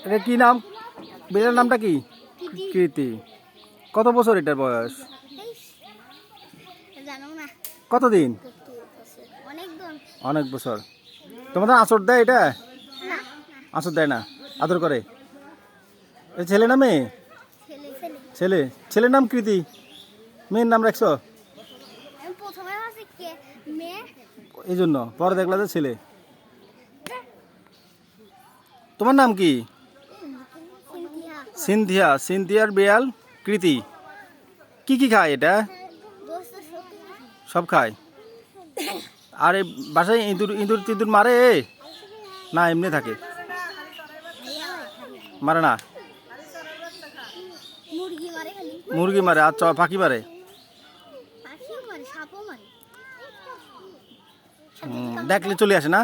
এটা কি নাম? বিড়ালের নামটা কি? কৃতি। কত বছর এটার বয়স? কতদিন? অনেক বছর। তোমাদের আঁচড় দেয় এটা? আঁচড় দেয় না, আদর করে। ছেলে না মেয়ে? ছেলে। ছেলের নাম কৃতি, মেয়ের নাম রাখছো এই জন্য? পরে দেখলা যে ছেলে। তোমার নাম কি? সিনথিয়া। সিনথিয়ার বিড়াল কৃতি। কি কি খায় এটা? সব খায়। আর এই বাসায় ইঁদুর ইঁদুর তিঁদুর মারে না এমনি থাকে? মারে না? মুরগি মারে আর পাখি মারে? দেখলে চলে আসে না?